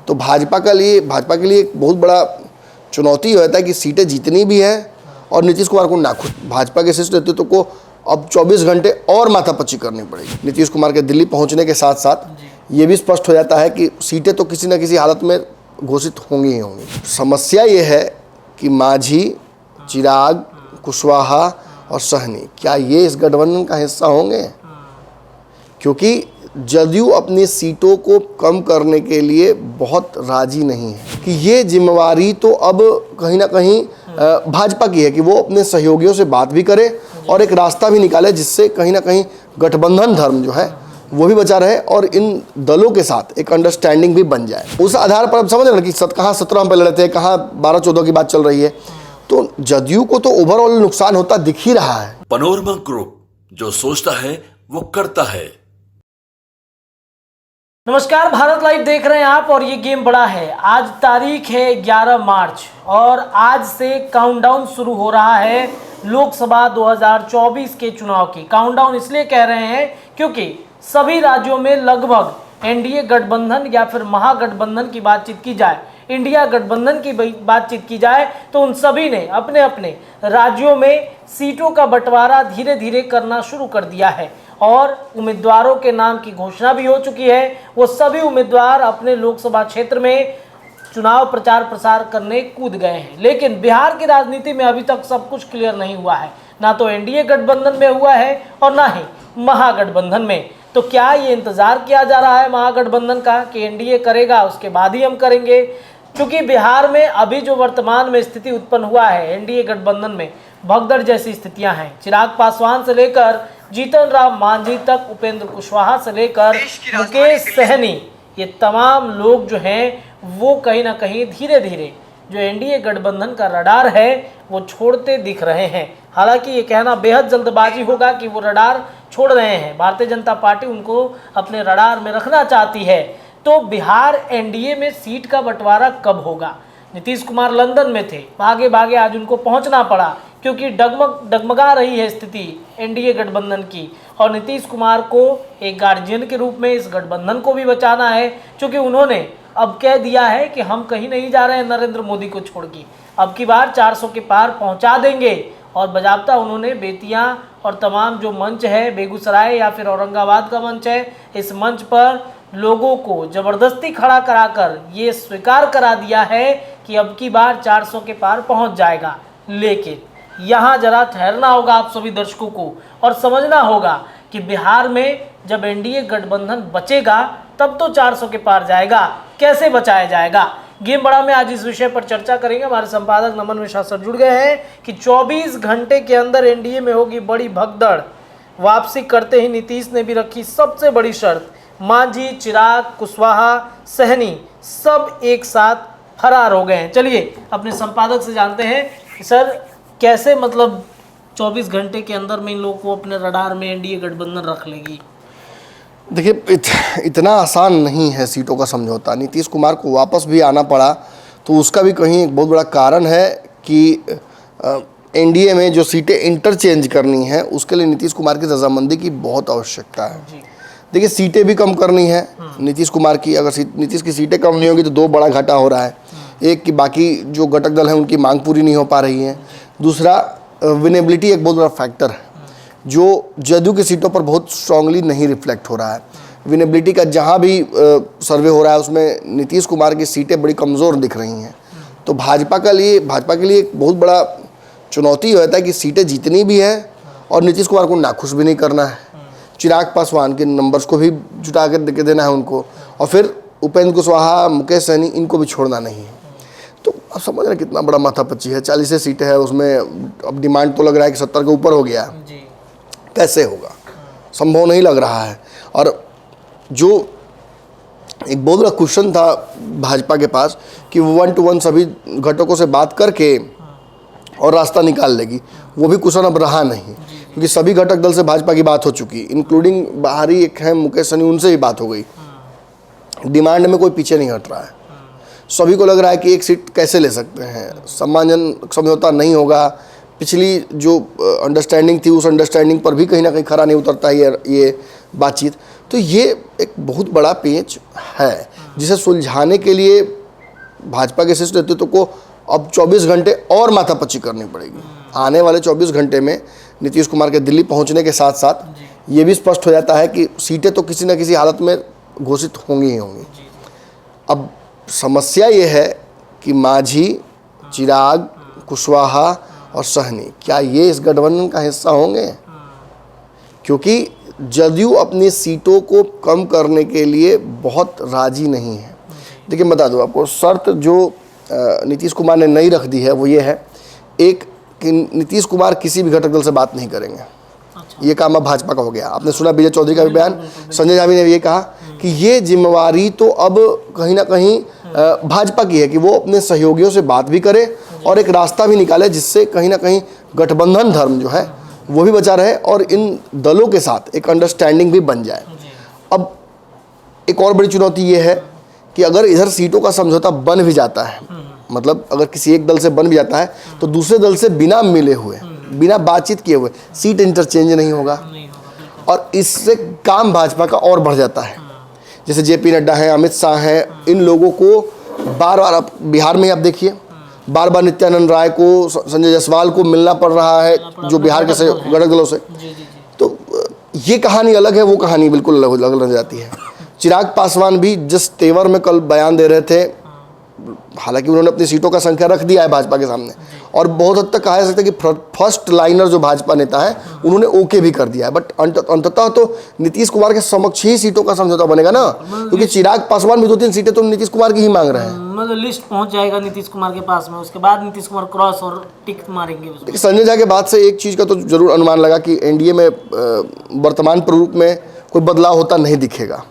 तो भाजपा के लिए एक बहुत बड़ा चुनौती रहता है कि सीटें जीतनी भी है और नीतीश कुमार को नाखुश, भाजपा के शीर्ष नेतृत्व को अब 24 घंटे और माथापच्ची करनी पड़ेगी। नीतीश कुमार के दिल्ली पहुंचने के साथ साथ ये भी स्पष्ट हो जाता है कि सीटें तो किसी न किसी हालत में घोषित होंगी ही होंगी। समस्या ये है कि मांझी, चिराग, कुशवाहा और सहनी, क्या ये इस गठबंधन का हिस्सा होंगे? क्योंकि जदयू अपनी सीटों को कम करने के लिए बहुत राजी नहीं है कि ये जिम्मेवारी तो अब कहीं ना कहीं भाजपा की है कि वो अपने सहयोगियों से बात भी करे और एक रास्ता भी निकाले जिससे कहीं ना कहीं गठबंधन धर्म जो है वो भी बचा रहे और इन दलों के साथ एक अंडरस्टैंडिंग भी बन जाए। उस आधार पर अब समझ रहे हैं कि कहाँ 17 पे लड़े थे, कहाँ 12-14 की बात चल रही है। तो जदयू को तो ओवरऑल नुकसान होता दिख ही रहा है। पनोरमा ग्रुप, जो सोचता है वो करता है। नमस्कार, भारत लाइव देख रहे हैं आप और ये गेम बड़ा है। आज तारीख है 11 मार्च और आज से काउंटडाउन शुरू हो रहा है लोकसभा 2024 के चुनाव की। काउंटडाउन इसलिए कह रहे हैं क्योंकि सभी राज्यों में लगभग एनडीए गठबंधन या फिर महागठबंधन की बातचीत की जाए, इंडिया गठबंधन की बातचीत की जाए, तो उन सभी ने अपने अपने राज्यों में सीटों का बंटवारा धीरे धीरे करना शुरू कर दिया है और उम्मीदवारों के नाम की घोषणा भी हो चुकी है। वो सभी उम्मीदवार अपने लोकसभा क्षेत्र में चुनाव प्रचार प्रसार करने कूद गए हैं। लेकिन बिहार की राजनीति में अभी तक सब कुछ क्लियर नहीं हुआ है, ना तो एनडीए गठबंधन में हुआ है और ना ही महागठबंधन में। तो क्या ये इंतजार किया जा रहा है महागठबंधन का कि एनडीए करेगा उसके बाद ही हम करेंगे? क्योंकि बिहार में अभी जो वर्तमान में स्थिति उत्पन्न हुआ है, एनडीए गठबंधन में भगदड़ जैसी स्थितियां हैं। चिराग पासवान से लेकर जीतन राम मांझी तक, उपेंद्र कुशवाहा से लेकर मुकेश सहनी, ये तमाम लोग जो हैं वो कहीं ना कहीं धीरे धीरे जो एनडीए गठबंधन का रडार है वो छोड़ते दिख रहे हैं। हालांकि ये कहना बेहद जल्दबाजी होगा कि वो रडार छोड़ रहे हैं। भारतीय जनता पार्टी उनको अपने रडार में रखना चाहती है। तो बिहार एनडीए में सीट का बंटवारा कब होगा? नीतीश कुमार लंदन में थे, भागे भागे आज उनको पहुंचना पड़ा क्योंकि डगमगा रही है स्थिति एनडीए गठबंधन की और नीतीश कुमार को एक गार्जियन के रूप में इस गठबंधन को भी बचाना है, क्योंकि उन्होंने अब कह दिया है कि हम कहीं नहीं जा रहे हैं नरेंद्र मोदी को छोड़ के। अब की बार 400 के पार पहुंचा देंगे और बजाबता उन्होंने बेतियां और तमाम जो मंच है, बेगूसराय या फिर औरंगाबाद का मंच है, इस मंच पर लोगों को ज़बरदस्ती खड़ा कराकर ये स्वीकार करा दिया है कि अब की बार 400 के पार पहुंच जाएगा। लेकिन यहाँ जरा ठहरना होगा आप सभी दर्शकों को और समझना होगा कि बिहार में जब एनडीए गठबंधन बचेगा तब तो 400 के पार जाएगा। कैसे बचाया जाएगा? गेम बड़ा में आज इस विषय पर चर्चा करेंगे। हमारे संपादक नमन मिश्रा सर जुड़ गए हैं कि 24 घंटे के अंदर एनडीए में होगी बड़ी भगदड़। वापसी करते ही नीतीश ने भी रखी सबसे बड़ी शर्त। मांझी, चिराग, कुशवाहा, सहनी सब एक साथ फरार हो गए हैं। चलिए अपने संपादक से जानते हैं कि सर कैसे 24 घंटे के अंदर में इन लोगों को अपने रडार में एनडीए गठबंधन रख लेगी। देखिए इतना आसान नहीं है सीटों का समझौता। नीतीश कुमार को वापस भी आना पड़ा तो उसका भी कहीं एक बहुत बड़ा कारण है कि एनडीए में जो सीटें इंटरचेंज करनी है उसके लिए नीतीश कुमार की रजामंदी की बहुत आवश्यकता है। देखिए सीटें भी कम करनी है नीतीश कुमार की। अगर नीतीश की सीटें कम नहीं होंगी तो दो बड़ा घाटा हो रहा है। एक कि बाकी जो घटक दल हैं उनकी मांग पूरी नहीं हो पा रही है। दूसरा विनेबिलिटी एक बहुत बड़ा फैक्टर है जो जदयू की सीटों पर बहुत स्ट्रांगली नहीं रिफ्लेक्ट हो रहा है। विनेबिलिटी का जहाँ भी सर्वे हो रहा है उसमें नीतीश कुमार की सीटें बड़ी कमज़ोर दिख रही हैं। तो भाजपा के लिए एक बहुत बड़ा चुनौती रहता है कि सीटें जीतनी भी है और नीतीश कुमार को नाखुश भी नहीं करना है। चिराग पासवान के नंबर्स को भी जुटा कर देना है उनको और फिर उपेंद्र कुशवाहा, मुकेश सहनी इनको भी छोड़ना नहीं है। तो अब समझ रहे कितना बड़ा माथापच्ची है। 40 सीटें है उसमें, अब डिमांड तो लग रहा है कि 70 के ऊपर हो गया। कैसे होगा? संभव नहीं लग रहा है। और जो एक बहुत बड़ा क्वेश्चन था भाजपा के पास कि वो 1 to 1 सभी घटकों से बात करके और रास्ता निकाल लेगी, वो भी क्वेश्चन अब रहा नहीं क्योंकि सभी घटक दल से भाजपा की बात हो चुकी, इंक्लूडिंग बाहरी एक है मुकेश सहनी, उनसे भी बात हो गई। डिमांड में कोई पीछे नहीं हट रहा है। सभी को लग रहा है कि एक सीट कैसे ले सकते हैं, सम्मानजनक समझौता नहीं होगा। पिछली जो अंडरस्टैंडिंग थी उस अंडरस्टैंडिंग पर भी कहीं ना कहीं खरा नहीं उतरता है ये बातचीत। तो ये एक बहुत बड़ा पेच है। जिसे सुलझाने के लिए भाजपा के शीर्ष नेतृत्व को अब 24 घंटे और माथापच्ची करनी पड़ेगी। आने वाले 24 घंटे में नीतीश कुमार के दिल्ली पहुंचने के साथ साथ ये भी स्पष्ट हो जाता है कि सीटें तो किसी न किसी हालत में घोषित होंगी ही होंगी। अब समस्या ये है कि मांझी, चिराग, कुशवाहा और सहनी, क्या ये इस गठबंधन का हिस्सा होंगे? क्योंकि जदयू अपनी सीटों को कम करने के लिए बहुत राजी नहीं है। देखिए, बता दूं आपको, शर्त जो नीतीश कुमार ने नई रख दी है वो ये है, एक कि नीतीश कुमार किसी भी घटक दल से बात नहीं करेंगे। ये काम अब भाजपा का हो गया। आपने सुना विजय चौधरी का भी बयान, संजय झा ने भी ये कहा कि ये जिम्मेवारी तो अब कहीं ना कहीं भाजपा की है कि वो अपने सहयोगियों से बात भी करे और एक रास्ता भी निकाले जिससे कहीं ना कहीं गठबंधन धर्म जो है वो भी बचा रहे और इन दलों के साथ एक अंडरस्टैंडिंग भी बन जाए। अब एक और बड़ी चुनौती ये है कि अगर इधर सीटों का समझौता बन भी जाता है, मतलब अगर किसी एक दल से बन भी जाता है तो दूसरे दल से बिना मिले हुए, बिना बातचीत किए हुए सीट इंटरचेंज नहीं होगा और इससे काम भाजपा का और बढ़ जाता है। जैसे जेपी नड्डा हैं, अमित शाह हैं, इन लोगों को बार बार, अब बिहार में आप देखिए, बार बार नित्यानंद राय को, संजय जायसवाल को मिलना पड़ रहा है जो बिहार के घटक दलों से। तो ये कहानी अलग है, वो कहानी बिल्कुल अलग नजर आती है। चिराग पासवान भी जिस तेवर में कल बयान दे रहे थे, हालांकि उन्होंने अपनी सीटों का संख्या रख दिया है भाजपा के सामने और बहुत हद तक कहा जा सकता है कि फर्स्ट लाइनर जो भाजपा नेता है उन्होंने ओके भी कर दिया है। बट अंततः तो नीतीश कुमार के समक्ष ही सीटों का समझौता बनेगा ना, क्योंकि चिराग पासवान भी 2-3 सीटें तो नीतीश कुमार की ही मांग रहे हैं। मतलब लिस्ट पहुंच जाएगा नीतीश कुमार के पास में, उसके बाद नीतीश कुमार क्रॉस और टिक मारेंगे उसमें। संजय झा के बाद से एक चीज़ का तो जरूर अनुमान लगा कि एनडीए में वर्तमान प्रारूप में कोई बदलाव होता नहीं दिखेगा,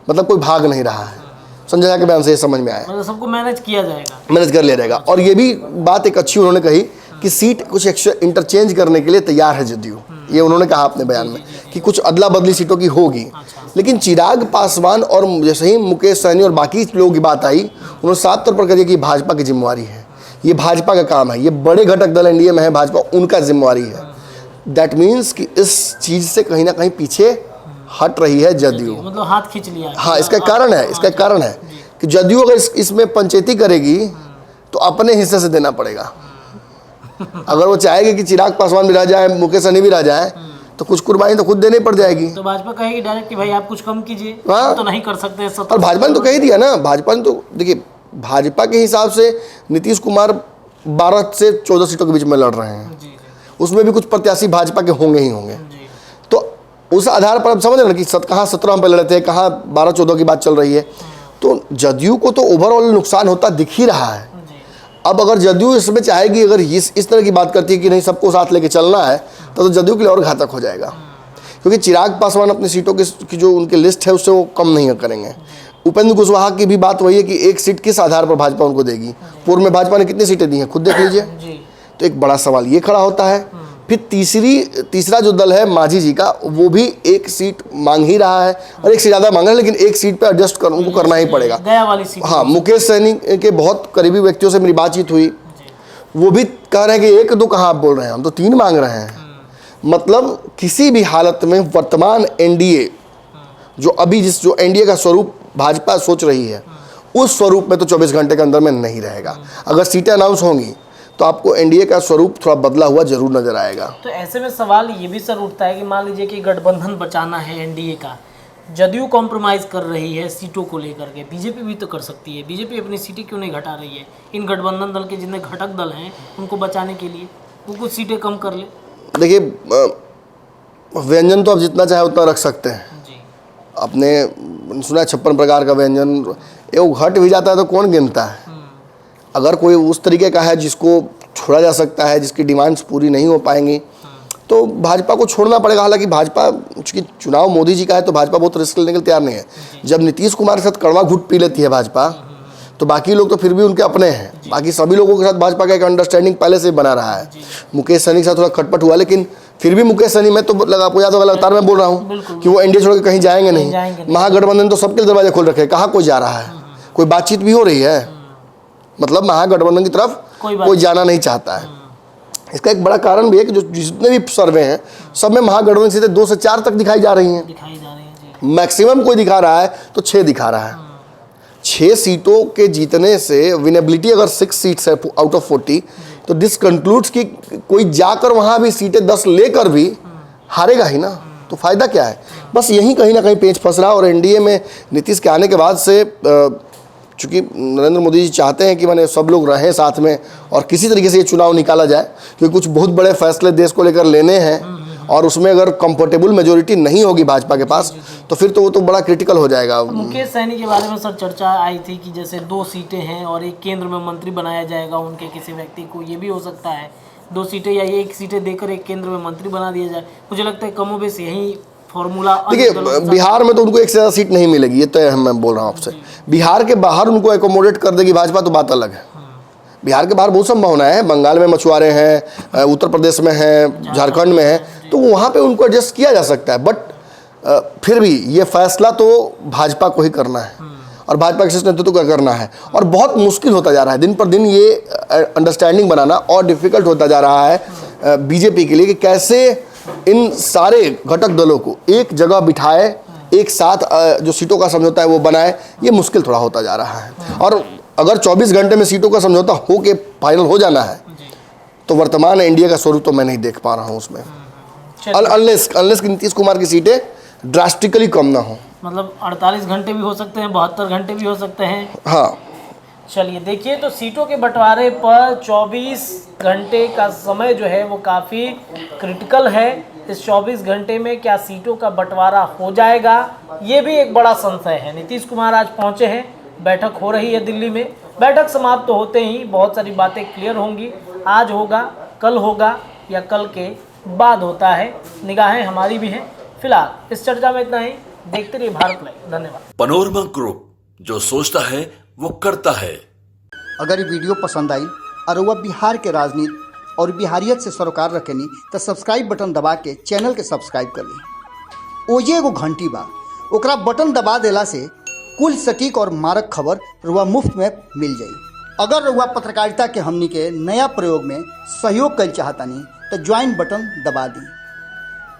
मतलब कोई भाग नहीं रहा है। संजय झा के बयान से ये समझ में आया, मतलब सबको मैनेज किया जाएगा, मैनेज कर लिया जाएगा। और ये भी बात एक अच्छी उन्होंने कही कि सीट कुछ इंटरचेंज करने के लिए तैयार है जदयू, ये उन्होंने कहा अपने बयान में कि कुछ अदला बदली सीटों की होगी। लेकिन चिराग पासवान और जैसे ही मुकेश सहनी और बाकी लोगों की बात आई, उन्होंने साफ तौर पर कह दिया कि भाजपा की जिम्मेवारी है, ये भाजपा का काम है, ये बड़े घटक दल एनडीए में है भाजपा, उनका जिम्मेवारी है। दैट मीन्स कि इस चीज़ से कहीं ना कहीं पीछे हट रही है जदयू, मतलब हाथ खींच लिया। हाँ, इसका कारण है कि जदयू अगर इसमें पंचायती करेगी तो अपने हिस्से से देना पड़ेगा। अगर वो चाहेगी कि चिराग पासवान भी रह जाए, मुकेश सहनी भी रह जाए, तो कुछ कुर्बानी तो खुद देनी पड़ जाएगी। तो भाजपा कहेगी डायरेक्ट कि भाई आप कुछ कम कीजिए, हाँ, तो नहीं कर सकते। और भाजपा ने तो कह ही दिया ना, भाजपा ने तो देखिए, भाजपा के हिसाब से नीतीश कुमार 12 से 14 सीटों के बीच में लड़ रहे हैं, उसमें भी कुछ प्रत्याशी भाजपा के होंगे ही होंगे। तो उस आधार पर अब समझ रहे ना कि कहाँ 17 पे लड़े थे, कहाँ 12-14 की बात चल रही है। तो जदयू को तो ओवरऑल नुकसान होता दिख ही रहा है। अब अगर जदयू इसमें चाहेगी, अगर इस तरह की बात करती है कि नहीं सबको साथ लेके चलना है, तो जदयू के लिए और घातक हो जाएगा, क्योंकि चिराग पासवान अपनी सीटों की जो उनकी लिस्ट है उससे वो कम नहीं करेंगे। उपेंद्र कुशवाहा की भी बात वही है कि एक सीट किस आधार पर भाजपा उनको देगी। पूर्व में भाजपा ने कितनी सीटें दी हैं खुद देख लीजिए। तो एक बड़ा सवाल ये खड़ा होता है। फिर तीसरा जो दल है मांझी जी का, वो भी एक सीट मांग ही रहा है और एक से ज़्यादा मांग रहा है, लेकिन एक सीट पे एडजस्ट उनको करना ही पड़ेगा। गया वाली सीट। हाँ, मुकेश सहनी के बहुत करीबी व्यक्तियों से मेरी बातचीत हुई, वो भी कह रहे हैं कि 1-2 कहाँ आप बोल रहे हैं, हम तो 3 मांग रहे हैं। मतलब किसी भी हालत में वर्तमान एनडीए जो एनडीए का स्वरूप भाजपा सोच रही है, उस स्वरूप में तो 24 घंटे के अंदर में नहीं रहेगा। अगर सीटें अनाउंस होंगी तो आपको एनडीए का स्वरूप थोड़ा बदला हुआ जरूर नजर आएगा। तो ऐसे में सवाल ये भी सर उठता है कि मान लीजिए कि गठबंधन बचाना है एनडीए का, जदयू कॉम्प्रोमाइज़ कर रही है सीटों को लेकर के, बीजेपी भी तो कर सकती है। बीजेपी अपनी सीटें क्यों नहीं घटा रही है? इन गठबंधन दल के जितने घटक दल हैं उनको बचाने के लिए वो कुछ सीटें कम कर ले। देखिए, व्यंजन तो आप जितना चाहे उतना रख सकते हैं जी। आपने सुना 56 प्रकार का व्यंजन, वो घट भी जाता है तो कौन गिनता है। अगर कोई उस तरीके का है जिसको छोड़ा जा सकता है, जिसकी डिमांड्स पूरी नहीं हो पाएंगी, तो भाजपा को छोड़ना पड़ेगा। हालांकि भाजपा, चूँकि चुनाव मोदी जी का है तो भाजपा बहुत रिस्क लेने के लिए तैयार नहीं है। जब नीतीश कुमार के साथ कड़वा घुट पी लेती है भाजपा, तो बाकी लोग तो फिर भी उनके अपने हैं। बाकी सभी लोगों के साथ भाजपा का एक अंडरस्टैंडिंग पहले से बना रहा है। मुकेश सहनी के साथ थोड़ा खटपट हुआ, लेकिन फिर भी मुकेश सहनी, मैं तो आपको याद होगा लगातार मैं बोल रहा हूँ कि वो एनडीए छोड़ के कहीं जाएंगे नहीं। महागठबंधन तो सबके दरवाजे खोल रखे, कहाँ कोई जा रहा है, कोई बातचीत भी हो रही है, मतलब महागठबंधन की तरफ कोई जाना नहीं चाहता है। इसका एक बड़ा कारण भी है कि जो जितने भी सर्वे हैं सब में महागठबंधन सीटें 2 से 4 तक दिखाई जा रही हैं। मैक्सिमम कोई दिखा रहा है तो 6 दिखा रहा है। 6 सीटों के जीतने से विनेबिलिटी अगर 6 सीट्स है आउट ऑफ 40, तो दिस कंक्लूड्स कि कोई जाकर वहाँ भी सीटें 10 लेकर भी हारेगा ही ना, तो फायदा क्या है। बस यही कहीं ना कहीं पेच फंस रहा। और एनडीए में नीतीश के आने के बाद से चूँकि नरेंद्र मोदी जी चाहते हैं कि मैंने सब लोग रहें साथ में और किसी तरीके से ये चुनाव निकाला जाए, क्योंकि कुछ बहुत बड़े फैसले देश को लेकर लेने हैं और उसमें अगर कंफर्टेबल मेजोरिटी नहीं होगी भाजपा के पास तो फिर तो वो तो बड़ा क्रिटिकल हो जाएगा। मुकेश सहनी के बारे में सर चर्चा आई थी कि जैसे 2 सीटें हैं और एक केंद्र में मंत्री बनाया जाएगा उनके किसी व्यक्ति को, ये भी हो सकता है 2 सीटें या 1 सीटें देकर एक केंद्र में मंत्री बना दिया जाए। मुझे लगता है कमोबेश यही फॉर्मूला। देखिए बिहार में तो उनको एक से ज़्यादा सीट नहीं मिलेगी, ये तो मैं बोल रहा हूँ आपसे। बिहार के बाहर उनको एकोमोडेट कर देगी भाजपा तो बात अलग है। बिहार के बाहर बहुत संभावना है, बंगाल में मछुआरे हैं, उत्तर प्रदेश में हैं, झारखंड में हैं, तो वहाँ पे उनको एडजस्ट किया जा सकता है। बट फिर भी ये फैसला तो भाजपा को ही करना है और भाजपा के शीर्ष नेतृत्व को करना है। और बहुत मुश्किल होता जा रहा है दिन पर दिन ये अंडरस्टैंडिंग बनाना, और डिफ़िकल्ट होता जा रहा है बीजेपी के लिए कि कैसे इन सारे घटक दलों को एक जगह बिठाए, एक साथ जो सीटों का समझौता है वो बनाए। ये मुश्किल थोड़ा होता जा रहा है। और अगर 24 घंटे में सीटों का समझौता हो के फाइनल हो जाना है तो वर्तमान एनडीए का स्वरूप तो मैं नहीं देख पा रहा हूँ उसमें, अनलेस कि नीतीश कुमार की सीटें ड्रास्टिकली कम ना हो। मतलब 48 घंटे भी हो सकते हैं, 72 घंटे भी हो सकते हैं। हाँ चलिए देखिए, तो सीटों के बंटवारे पर 24 घंटे का समय जो है वो काफ़ी क्रिटिकल है। इस 24 घंटे में क्या सीटों का बंटवारा हो जाएगा, ये भी एक बड़ा संशय है। नीतीश कुमार आज पहुंचे हैं, बैठक हो रही है दिल्ली में। बैठक समाप्त तो होते ही बहुत सारी बातें क्लियर होंगी। आज होगा, कल होगा या कल के बाद होता है, निगाहें हमारी भी हैं। फिलहाल इस चर्चा में इतना ही। देखते रहिए भारत लाइव। धन्यवाद। पनोरमा ग्रुप, जो सोचता है वो करता है। अगर ये वीडियो पसंद आई और वह बिहार के राजनीति और बिहारियत से सरोकार रखेनी तो सब्सक्राइब बटन दबा के चैनल के सब्सक्राइब कर ली। ओजे एगो घंटी बा, ओकरा बटन दबा देला से कुल सटीक और मारक खबर रुआ मुफ्त में मिल जाई। अगर रुआ पत्रकारिता के हमनी के नया प्रयोग में सहयोग कर चाहतानी तो ज्वाइन बटन दबा दी।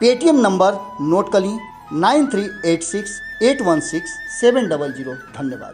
पेटीएम नंबर नोट कर ली 9386816700। धन्यवाद।